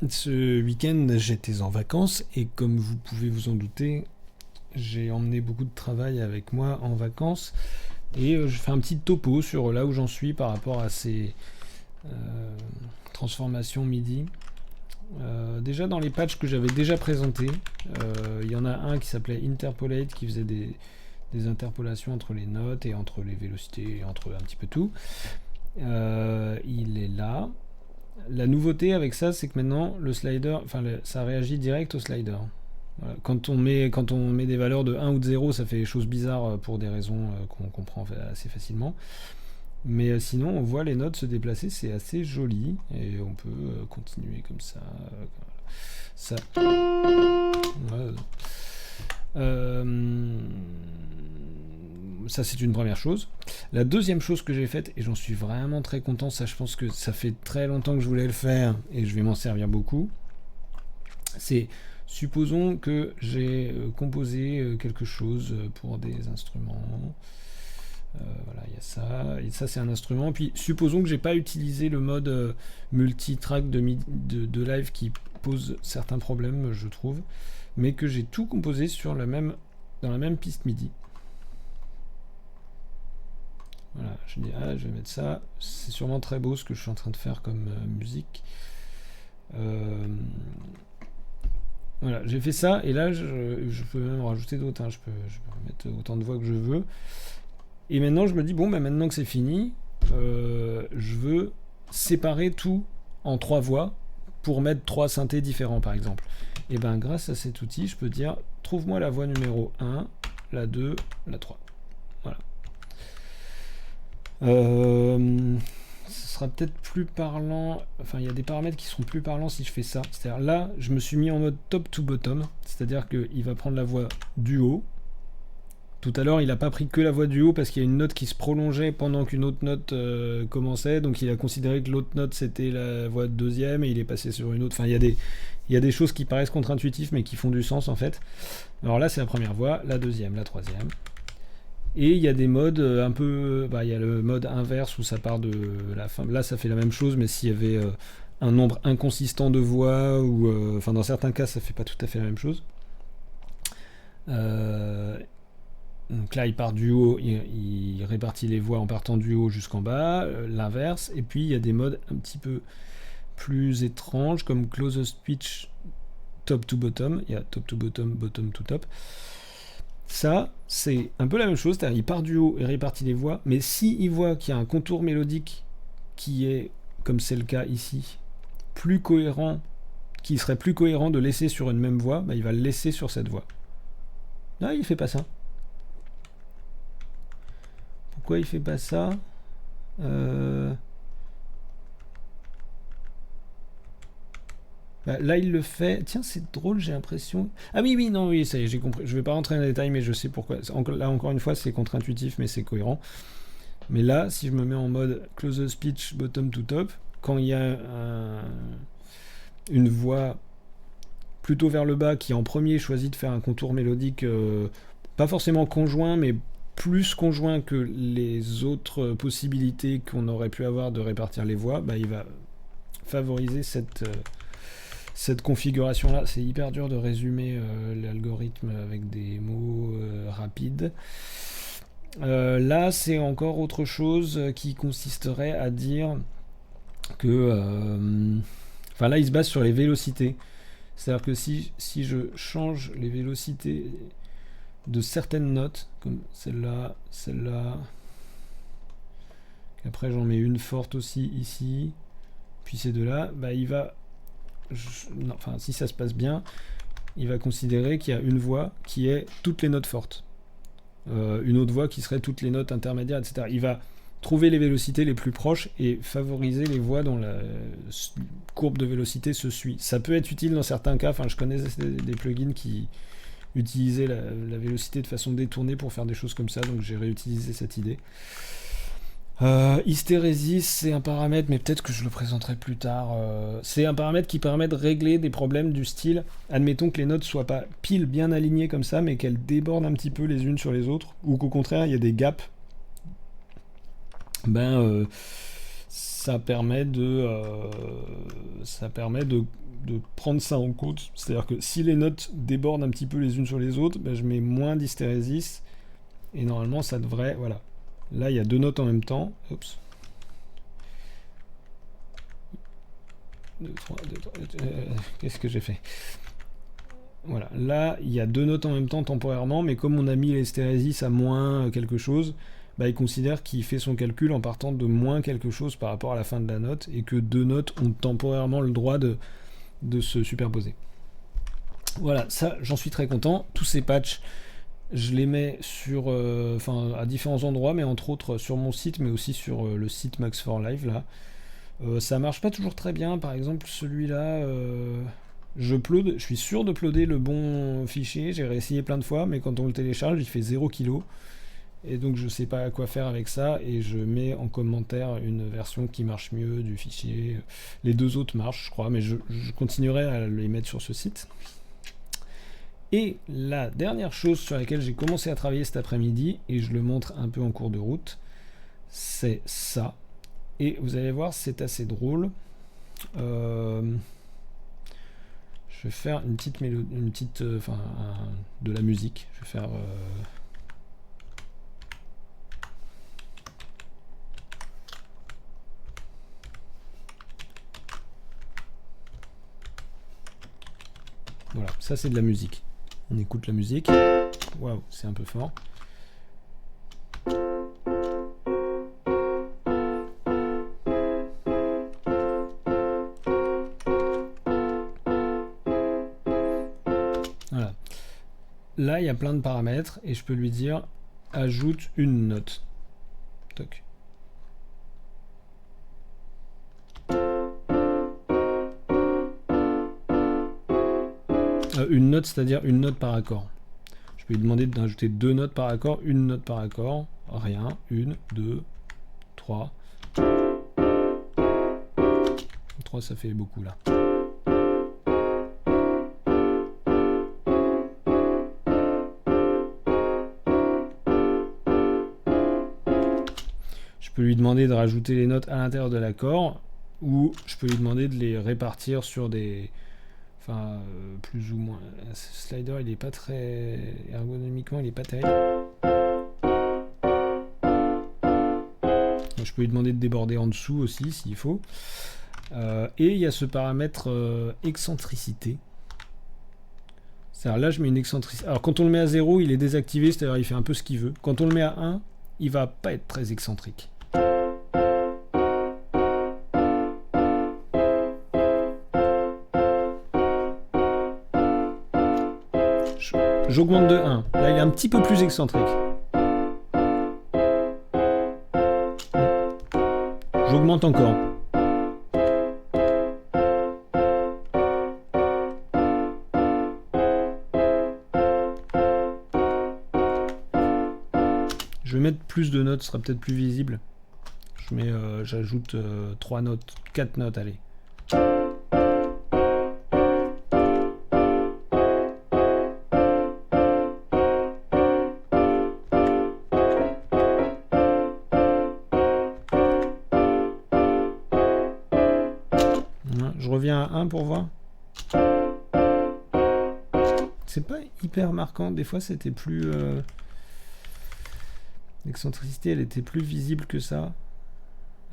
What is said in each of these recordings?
Ce week-end, j'étais en vacances et comme vous pouvez vous en douter, j'ai emmené beaucoup de travail avec moi en vacances et je fais un petit topo sur là où j'en suis par rapport à ces euh, transformations MIDI. Déjà dans les patchs que j'avais déjà présentés, il y en a un qui s'appelait Interpolate qui faisait des interpolations entre les notes et entre les vélocités et entre un petit peu tout. Il est là. La nouveauté avec ça, c'est que maintenant le slider, ça réagit direct au slider. Voilà. Quand on met des valeurs de 1 ou de 0, ça fait des choses bizarres pour des raisons qu'on comprend assez facilement. Mais sinon, on voit les notes se déplacer, c'est assez joli. Et on peut continuer comme ça. Ça. Ouais. Euh, Ça, c'est une première chose. La deuxième chose que j'ai faite, et j'en suis vraiment très content, ça, je pense que ça fait très longtemps que je voulais le faire et je vais m'en servir beaucoup. C'est, supposons que j'ai composé quelque chose pour des instruments. Voilà, il y a ça. Et ça, c'est un instrument. Puis, supposons que j'ai pas utilisé le mode multitrack de live qui pose certains problèmes, je trouve, mais que j'ai tout composé dans la même piste MIDI. Voilà, je dis, je vais mettre ça. C'est sûrement très beau ce que je suis en train de faire comme musique. Voilà, j'ai fait ça, et là, je peux même rajouter d'autres. Hein, je peux mettre autant de voix que je veux. Et maintenant, je me dis, bon, maintenant que c'est fini, je veux séparer tout en 3 voix pour mettre 3 synthés différents, par exemple. Et bien, grâce à cet outil, je peux dire, trouve-moi la voix numéro 1, la 2, la 3. Voilà. Ce sera peut-être plus parlant. Enfin, il y a des paramètres qui seront plus parlants si je fais ça. C'est-à-dire là, je me suis mis en mode top to bottom. C'est-à-dire qu'il va prendre la voix du haut. Tout à l'heure, il n'a pas pris que la voix du haut parce qu'il y a une note qui se prolongeait pendant qu'une autre note commençait. Donc il a considéré que l'autre note c'était la voix de deuxième et il est passé sur une autre. Enfin, il y a des choses qui paraissent contre-intuitives mais qui font du sens en fait. Alors là, c'est la première voix, la deuxième, la troisième. Et il y a des modes un peu. Il y a le mode inverse où ça part de la fin. Là, ça fait la même chose, mais s'il y avait un nombre inconsistant de voix, ou. Enfin, dans certains cas, ça fait pas tout à fait la même chose. Donc là, il part du haut, il répartit les voix en partant du haut jusqu'en bas, l'inverse. Et puis, il y a des modes un petit peu plus étranges, comme closest pitch top to bottom. Il y a top to bottom, bottom to top. Ça, c'est un peu la même chose, c'est-à-dire il part du haut et répartit les voix, mais s'il voit qu'il y a un contour mélodique qui est, comme c'est le cas ici, plus cohérent, qui serait plus cohérent de laisser sur une même voix, il va le laisser sur cette voix. Là, il fait pas ça. Pourquoi il fait pas ça Là, il le fait. Tiens, c'est drôle, j'ai l'impression. Ah oui, oui, non, oui, ça y est, j'ai compris. Je vais pas rentrer dans les détails, mais je sais pourquoi. Là, encore une fois, c'est contre-intuitif, mais c'est cohérent. Mais là, si je me mets en mode closest pitch bottom to top, quand il y a une voix plutôt vers le bas qui en premier choisit de faire un contour mélodique, pas forcément conjoint, mais plus conjoint que les autres possibilités qu'on aurait pu avoir de répartir les voix, il va favoriser cette configuration-là. C'est hyper dur de résumer l'algorithme avec des mots rapides. Là, c'est encore autre chose qui consisterait à dire que... Enfin, là, il se base sur les vélocités. C'est-à-dire que si je change les vélocités de certaines notes, comme celle-là, après j'en mets une forte aussi ici, puis ces deux-là, il va... enfin, si ça se passe bien, il va considérer qu'il y a une voix qui est toutes les notes fortes. Une autre voix qui serait toutes les notes intermédiaires, etc. Il va trouver les vélocités les plus proches et favoriser les voix dont la courbe de vélocité se suit. Ça peut être utile dans certains cas. Enfin, je connais des plugins qui utilisaient la vélocité de façon détournée pour faire des choses comme ça, donc j'ai réutilisé cette idée. Hystérésis, c'est un paramètre, mais peut-être que je le présenterai plus tard. C'est un paramètre qui permet de régler des problèmes du style, admettons que les notes soient pas pile bien alignées comme ça, mais qu'elles débordent un petit peu les unes sur les autres, ou qu'au contraire, il y a des gaps. Ça permet de de prendre ça en compte. C'est-à-dire que si les notes débordent un petit peu les unes sur les autres, ben, je mets moins d'hystérésis. Et normalement, ça devrait... Voilà. Là, il y a 2 notes en même temps. Oups. 2, 3, 2, 3, qu'est-ce que j'ai fait? Voilà. Là, il y a 2 notes en même temps temporairement, mais comme on a mis l'hystérésis à moins quelque chose, bah, il considère qu'il fait son calcul en partant de moins quelque chose par rapport à la fin de la note, et que 2 notes ont temporairement le droit de se superposer. Voilà, ça, j'en suis très content. Tous ces patchs, je les mets sur, à différents endroits, mais entre autres sur mon site, mais aussi sur le site Max4Live, là. Ça marche pas toujours très bien. Par exemple, celui-là, je suis sûr de uploader le bon fichier. J'ai réessayé plein de fois, mais quand on le télécharge, il fait 0 kg. Et donc je sais pas quoi faire avec ça, et je mets en commentaire une version qui marche mieux du fichier. Les 2 autres marchent, je crois, mais je continuerai à les mettre sur ce site. Et la dernière chose sur laquelle j'ai commencé à travailler cet après-midi, et je le montre un peu en cours de route, c'est ça. Et vous allez voir, c'est assez drôle. Je vais faire une petite mélodie, de la musique. Je vais faire... Voilà, ça c'est de la musique. On écoute la musique. Waouh, c'est un peu fort. Voilà. Là, il y a plein de paramètres et je peux lui dire ajoute une note. Toc. Une note, c'est-à-dire une note par accord. Je peux lui demander d'ajouter 2 notes par accord, une note par accord. Rien. 1, 2, 3. 3, ça fait beaucoup là. Je peux lui demander de rajouter les notes à l'intérieur de l'accord, ou je peux lui demander de les répartir sur des... plus ou moins. Ce slider, il est pas très... ergonomiquement, il est pas terrible. Je peux lui demander de déborder en dessous aussi, s'il faut. Et il y a ce paramètre excentricité. C'est-à-dire là, je mets une excentricité. Alors quand on le met à 0, il est désactivé, c'est-à-dire il fait un peu ce qu'il veut. Quand on le met à 1, il va pas être très excentrique. J'augmente de 1. Là, il est un petit peu plus excentrique. J'augmente encore. Je vais mettre plus de notes, ce sera peut-être plus visible. J'ajoute 3 notes, 4 notes, allez. Je reviens à 1 pour voir. C'est pas hyper marquant, des fois c'était plus... L'excentricité, elle était plus visible que ça.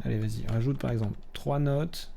Allez, vas-y, rajoute par exemple 3 notes.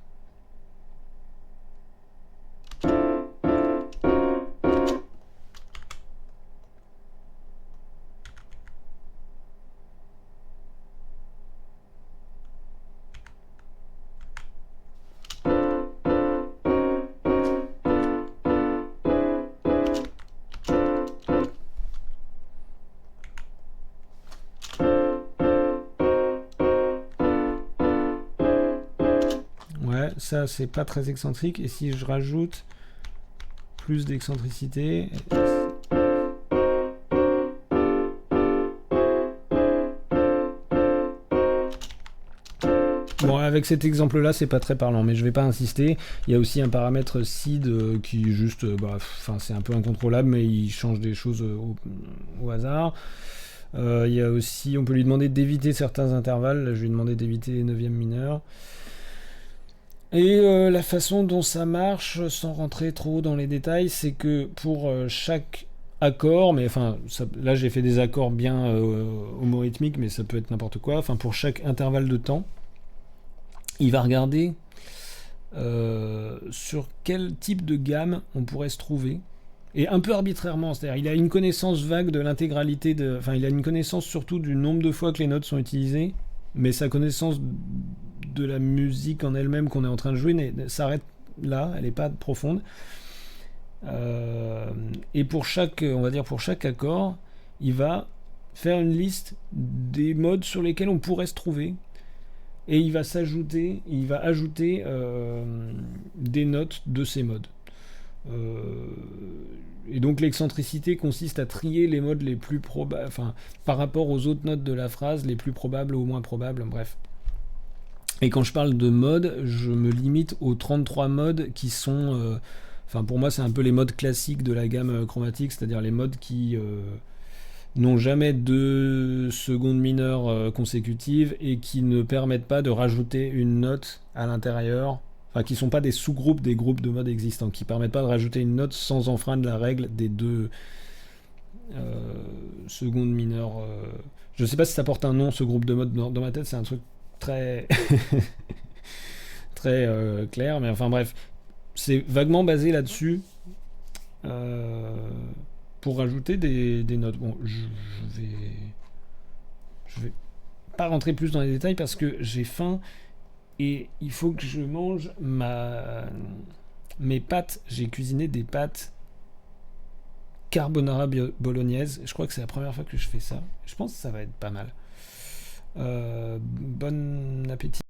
Ouais, ça c'est pas très excentrique. Et si je rajoute plus d'excentricité... Bon, avec cet exemple-là, c'est pas très parlant, mais je vais pas insister. Il y a aussi un paramètre seed qui juste, c'est un peu incontrôlable, mais il change des choses au hasard. Il y a aussi, on peut lui demander d'éviter certains intervalles. Là, je vais lui demander d'éviter les 9e mineurs. Et la façon dont ça marche, sans rentrer trop dans les détails, c'est que pour chaque accord, mais enfin, là j'ai fait des accords bien homorythmiques, mais ça peut être n'importe quoi. Enfin, pour chaque intervalle de temps, il va regarder sur quel type de gamme on pourrait se trouver. Et un peu arbitrairement, c'est-à-dire il a une connaissance vague de l'intégralité de... Enfin, il a une connaissance surtout du nombre de fois que les notes sont utilisées, mais sa connaissance de la musique en elle-même qu'on est en train de jouer s'arrête là, elle n'est pas profonde. Et pour chaque, on va dire pour chaque accord, il va faire une liste des modes sur lesquels on pourrait se trouver, et il va ajouter des notes de ces modes. Euh, et donc l'excentricité consiste à trier les modes les plus probables, enfin par rapport aux autres notes de la phrase, les plus probables ou moins probables, bref. Et quand je parle de modes, je me limite aux 33 modes qui sont... Enfin pour moi c'est un peu les modes classiques de la gamme chromatique, c'est-à-dire les modes qui n'ont jamais de secondes mineures consécutives et qui ne permettent pas de rajouter une note à l'intérieur, enfin qui sont pas des sous-groupes des groupes de modes existants, qui permettent pas de rajouter une note sans enfreindre la règle des deux secondes mineures. Je sais pas si ça porte un nom ce groupe de modes, dans ma tête c'est un truc très très clair, mais enfin bref, c'est vaguement basé là-dessus. Euh, pour rajouter des notes. Bon, je vais pas rentrer plus dans les détails parce que j'ai faim et il faut que je mange mes pâtes. J'ai cuisiné des pâtes carbonara bolognaise. Je crois que c'est la première fois que je fais ça. Je pense que ça va être pas mal. Bon appétit.